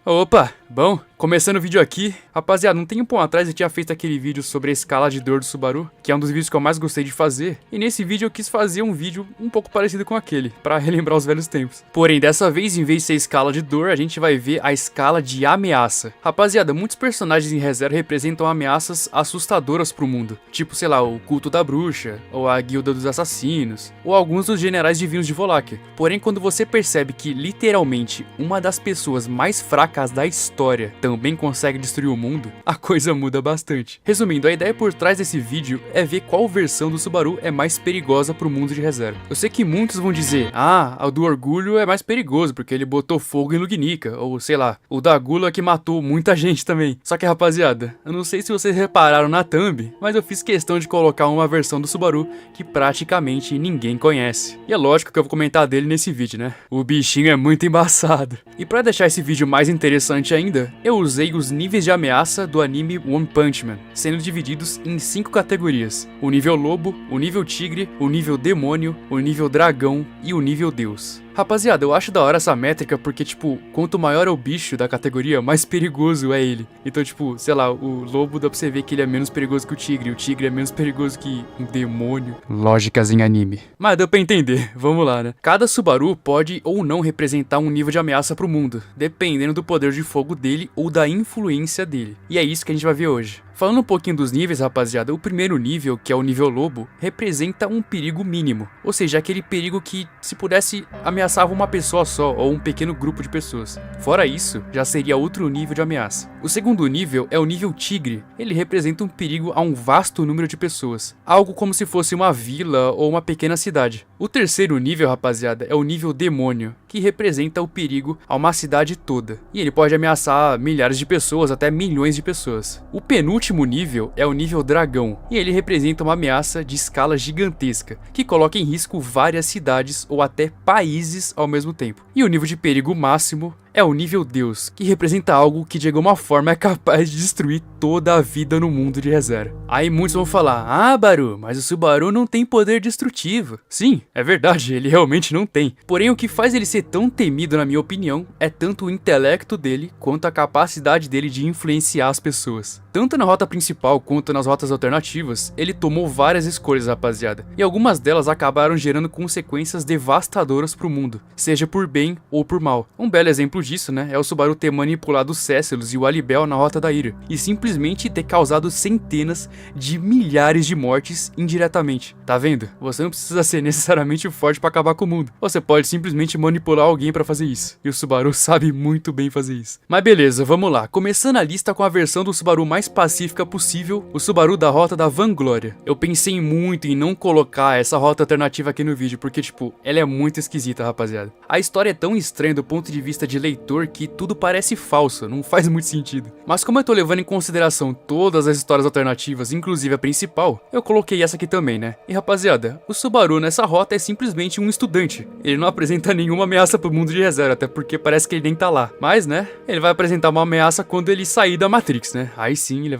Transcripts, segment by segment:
Opa, bom, começando o vídeo aqui. Rapaziada, um tempo atrás eu tinha feito aquele vídeo sobre a escala de dor do Subaru, que é um dos vídeos que eu mais gostei de fazer, e nesse vídeo eu quis fazer um vídeo um pouco parecido com aquele, pra relembrar os velhos tempos. Porém, dessa vez, em vez de ser a escala de dor, a gente vai ver a escala de ameaça. Rapaziada, muitos personagens em ReZero representam ameaças assustadoras pro mundo, tipo, sei lá, o culto da bruxa, ou a guilda dos assassinos, ou alguns dos generais divinos de Volaki. Porém, quando você percebe que, literalmente, uma das pessoas mais fracas da história também consegue destruir o mundo, a coisa muda bastante. Resumindo, a ideia por trás desse vídeo é ver qual versão do Subaru é mais perigosa pro mundo de ReZero. Eu sei que muitos vão dizer, o do Orgulho é mais perigoso porque ele botou fogo em Lugnica, ou sei lá, o da Gula que matou muita gente também. Só que rapaziada, eu não sei se vocês repararam na thumb, mas eu fiz questão de colocar uma versão do Subaru que praticamente ninguém conhece. E é lógico que eu vou comentar dele nesse vídeo, né? O bichinho é muito embaçado. E pra deixar esse vídeo mais interessante ainda, eu usei os níveis de ameaça do anime One Punch Man, sendo divididos em 5 categorias: o nível lobo, o nível tigre, o nível demônio, o nível dragão e o nível deus. Rapaziada, eu acho da hora essa métrica porque, tipo, quanto maior é o bicho da categoria, mais perigoso é ele. Então, tipo, sei lá, o lobo dá pra você ver que ele é menos perigoso que o tigre é menos perigoso que um demônio. Lógicas em anime. Mas deu pra entender, vamos lá, né? Cada Subaru pode ou não representar um nível de ameaça pro mundo, dependendo do poder de fogo dele ou da influência dele. E é isso que a gente vai ver hoje. Falando um pouquinho dos níveis, rapaziada, o primeiro nível, que é o nível lobo, representa um perigo mínimo. Ou seja, aquele perigo que, se pudesse, ameaçava uma pessoa só ou um pequeno grupo de pessoas. Fora isso, já seria outro nível de ameaça. O segundo nível é o nível tigre. Ele representa um perigo a um vasto número de pessoas. Algo como se fosse uma vila ou uma pequena cidade. O terceiro nível, rapaziada, é o nível demônio, que representa o perigo a uma cidade toda. E ele pode ameaçar milhares de pessoas, até milhões de pessoas. O penúltimo nível é o nível dragão, e ele representa uma ameaça de escala gigantesca, que coloca em risco várias cidades ou até países ao mesmo tempo. E o nível de perigo máximo é o nível Deus, que representa algo que de alguma forma é capaz de destruir toda a vida no mundo de ReZero. Aí muitos vão falar, Baru, mas o Subaru não tem poder destrutivo. Sim, é verdade, ele realmente não tem. Porém, o que faz ele ser tão temido, na minha opinião, é tanto o intelecto dele, quanto a capacidade dele de influenciar as pessoas. Tanto na rota principal, quanto nas rotas alternativas, ele tomou várias escolhas, rapaziada. E algumas delas acabaram gerando consequências devastadoras pro mundo, seja por bem ou por mal. Um belo exemplo disso, né, é o Subaru ter manipulado o Cécilos e o Alibel na Rota da Ira, e simplesmente ter causado centenas de milhares de mortes indiretamente. Tá vendo? Você não precisa ser necessariamente forte pra acabar com o mundo. Você pode simplesmente manipular alguém pra fazer isso. E o Subaru sabe muito bem fazer isso. Mas beleza, vamos lá. Começando a lista com a versão do Subaru mais pacífica possível, o Subaru da Rota da Vanglória. Eu pensei muito em não colocar essa rota alternativa aqui no vídeo, porque, tipo, ela é muito esquisita, rapaziada. A história é tão estranha do ponto de vista de leitor que tudo parece falso, não faz muito sentido. Mas como eu tô levando em consideração todas as histórias alternativas, inclusive a principal, eu coloquei essa aqui também, né? E rapaziada, o Subaru nessa rota é simplesmente um estudante. Ele não apresenta nenhuma ameaça pro mundo de ReZero, até porque parece que ele nem tá lá. Mas, né, ele vai apresentar uma ameaça quando ele sair da Matrix, né? Aí sim ele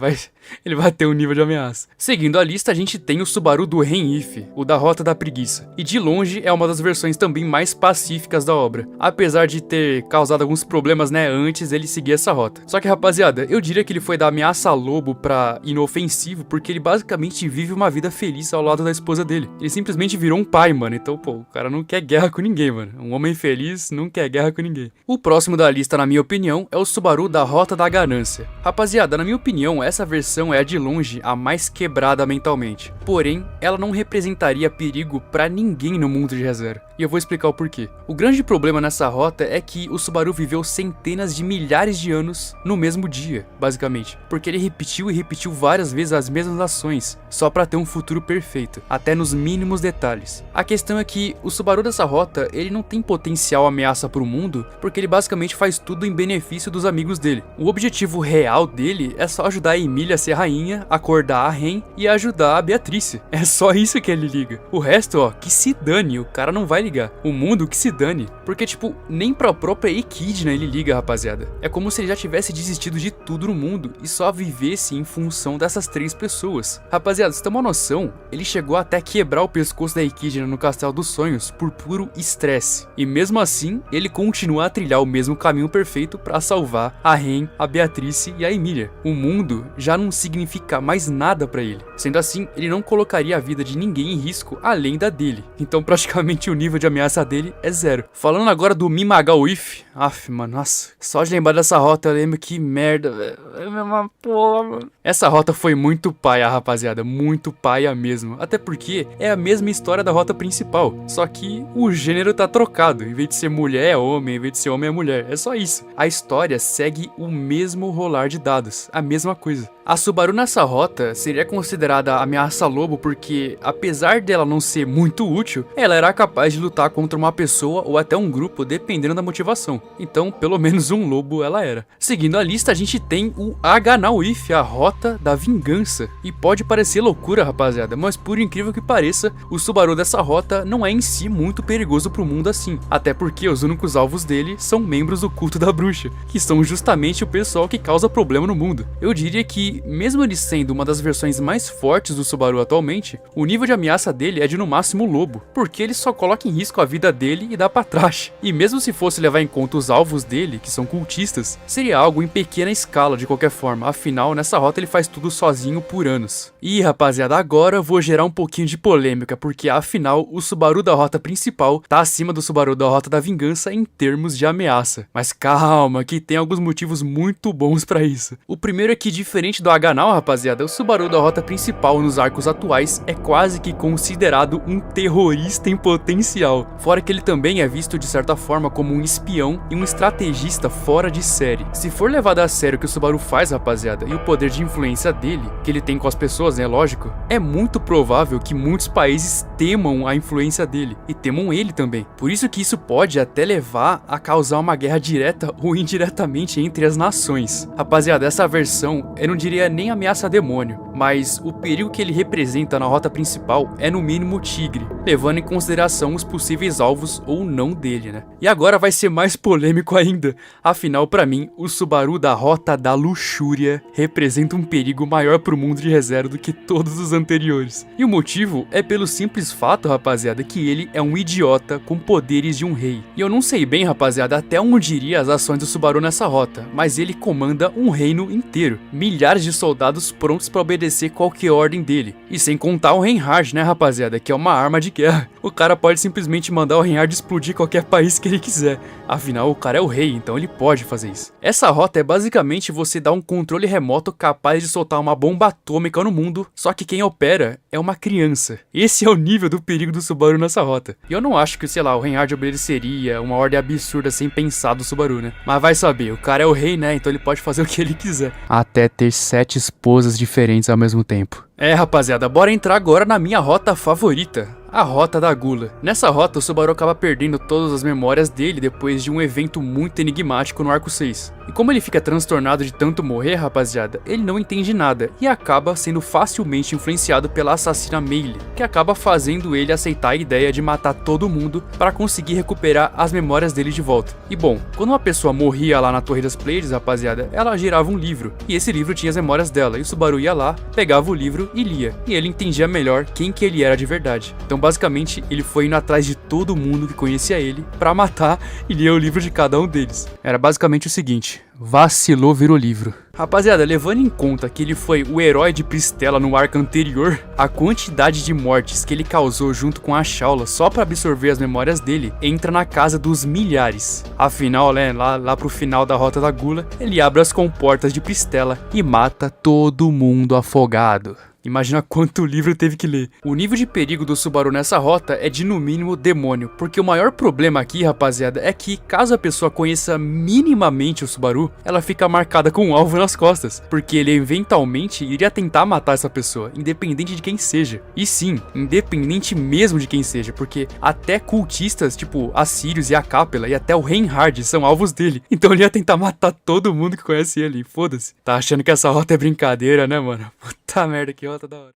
vai ter um nível de ameaça. Seguindo a lista, a gente tem o Subaru do Renif, o da Rota da Preguiça. E de longe é uma das versões também mais pacíficas da obra. Apesar de ter causado alguns problemas, né, antes ele seguir essa rota. Só que, rapaziada, eu diria que ele foi da ameaça lobo pra inofensivo, porque ele basicamente vive uma vida feliz ao lado da esposa dele. Ele simplesmente virou um pai, mano. Então, pô, o cara não quer guerra com ninguém, mano. Um homem feliz não quer guerra com ninguém. O próximo da lista, na minha opinião, é o Subaru da Rota da Ganância. Rapaziada, na minha opinião, essa versão é de longe a mais quebrada mentalmente. Porém, ela não representaria perigo pra ninguém no mundo de ReZero. E eu vou explicar o porquê. O grande problema nessa rota é que o Subaru viveu centenas de milhares de anos no mesmo dia, basicamente. Porque ele repetiu e repetiu várias vezes as mesmas ações, só pra ter um futuro perfeito, até nos mínimos detalhes. A questão é que o Subaru dessa rota, ele não tem potencial ameaça pro mundo, porque ele basicamente faz tudo em benefício dos amigos dele. O objetivo real dele é só ajudar a Emília ser rainha, acordar a Ren e ajudar a Beatrice. É só isso que ele liga. O resto, ó, que se dane, o cara não vai ligar. O mundo que se dane. Porque, tipo, nem pra própria Equidna ele liga, rapaziada. É como se ele já tivesse desistido de tudo no mundo e só vivesse em função dessas 3 pessoas. Rapaziada, você tem uma noção? Ele chegou até quebrar o pescoço da Equidna no Castelo dos Sonhos por puro estresse. E mesmo assim, ele continua a trilhar o mesmo caminho perfeito pra salvar a Ren, a Beatrice e a Emília. O mundo já não significa mais nada pra ele. Sendo assim, ele não colocaria a vida de ninguém em risco além da dele. Então praticamente o nível de ameaça dele é 0. Falando agora do Mimagaoif, mano, nossa, só de lembrar dessa rota eu lembro que merda, velho. É uma porra, mano. Essa rota foi muito paia, rapaziada, muito paia mesmo. Até porque é a mesma história da rota principal, só que o gênero tá trocado. Em vez de ser mulher é homem, em vez de ser homem é mulher. É só isso. A história segue o mesmo rolar de dados, a mesma coisa. A Subaru nessa rota seria considerada ameaça lobo porque, apesar dela não ser muito útil, ela era capaz de lutar contra uma pessoa ou até um grupo, dependendo da motivação. Então, pelo menos um lobo ela era. Seguindo a lista, a gente tem o Aganaoif, a rota da vingança. E pode parecer loucura, rapaziada, mas por incrível que pareça, o Subaru dessa rota não é em si muito perigoso pro mundo assim. Até porque os únicos alvos dele são membros do culto da bruxa, que são justamente o pessoal que causa problema no mundo. Eu diria que, mesmo ele sendo uma das versões mais fortes do Subaru atualmente, o nível de ameaça dele é de no máximo lobo, porque ele só coloca em risco a vida dele e dá pra trás. E mesmo se fosse levar em conta os alvos dele, que são cultistas, seria algo em pequena escala de qualquer forma, afinal nessa rota ele faz tudo sozinho por anos. E rapaziada, agora eu vou gerar um pouquinho de polêmica, porque afinal o Subaru da rota principal tá acima do Subaru da rota da vingança em termos de ameaça. Mas calma, que tem alguns motivos muito bons pra isso. O primeiro é que, diferente do Aganau, rapaziada, o Subaru da rota principal nos arcos atuais é quase que considerado um terrorista em potencial. Fora que ele também é visto de certa forma como um espião e um estrategista fora de série. Se for levado a sério o que o Subaru faz, rapaziada, e o poder de influência dele, que ele tem com as pessoas, né, lógico, é muito provável que muitos países temam a influência dele e temam ele também. Por isso que isso pode até levar a causar uma guerra direta ou indiretamente entre as nações. Rapaziada, essa versão eu não diria nem ameaça demônio, mas o perigo que ele representa na rota principal é no mínimo tigre, levando em consideração os possíveis alvos ou não dele, né? E agora vai ser mais polêmico ainda, afinal pra mim, o Subaru da rota da luxúria representa um perigo maior pro mundo de ReZero do que todos os anteriores. E o motivo é pelo simples fato, rapaziada, que ele é um idiota com poderes de um rei. E eu não sei bem, rapaziada, até onde iria as ações do Subaru nessa rota, mas ele comanda um reino inteiro, milhares de soldados prontos pra obedecer qualquer ordem dele. E sem contar o Reinhard, né, rapaziada, que é uma arma de guerra. O cara pode simplesmente mandar o Reinhard explodir qualquer país que ele quiser. Afinal, o cara é o rei, então ele pode fazer isso. Essa rota é basicamente você dar um controle remoto capaz de soltar uma bomba atômica no mundo, só que quem opera é uma criança. Esse é o nível do perigo do Subaru nessa rota. E eu não acho que, sei lá, o Reinhard obedeceria uma ordem absurda sem pensar do Subaru, né? Mas vai saber, o cara é o rei, né? Então ele pode fazer o que ele quiser. Até ter 7 esposas diferentes ao mesmo tempo. É, rapaziada, bora entrar agora na minha rota favorita, a Rota da Gula. Nessa rota, o Subaru acaba perdendo todas as memórias dele depois de um evento muito enigmático no Arco 6. E como ele fica transtornado de tanto morrer, rapaziada, ele não entende nada e acaba sendo facilmente influenciado pela assassina Meile, que acaba fazendo ele aceitar a ideia de matar todo mundo para conseguir recuperar as memórias dele de volta. E bom, quando uma pessoa morria lá na Torre das Pleiades, rapaziada, ela girava um livro, e esse livro tinha as memórias dela, e o Subaru ia lá, pegava o livro e lia, e ele entendia melhor quem que ele era de verdade. Então basicamente ele foi indo atrás de todo mundo que conhecia ele pra matar e ler o livro de cada um deles. Era basicamente o seguinte: vacilou, virou livro. Rapaziada, levando em conta que ele foi o herói de Pristela no arco anterior, a quantidade de mortes que ele causou junto com a Shaula só pra absorver as memórias dele entra na casa dos milhares. Afinal, né, lá pro final da Rota da Gula, ele abre as comportas de Pristela e mata todo mundo afogado. Imagina quanto livro teve que ler. O nível de perigo do Subaru nessa rota é de no mínimo demônio, porque o maior problema aqui, rapaziada, é que caso a pessoa conheça minimamente o Subaru, ela fica marcada com um alvo nas costas, porque ele eventualmente iria tentar matar essa pessoa, independente de quem seja. E sim, independente mesmo de quem seja, porque até cultistas tipo Assírios e a Capela e até o Reinhard são alvos dele. Então ele ia tentar matar todo mundo que conhece ele, foda-se. Tá achando que essa rota é brincadeira, né, mano? Puta merda, que rota da hora.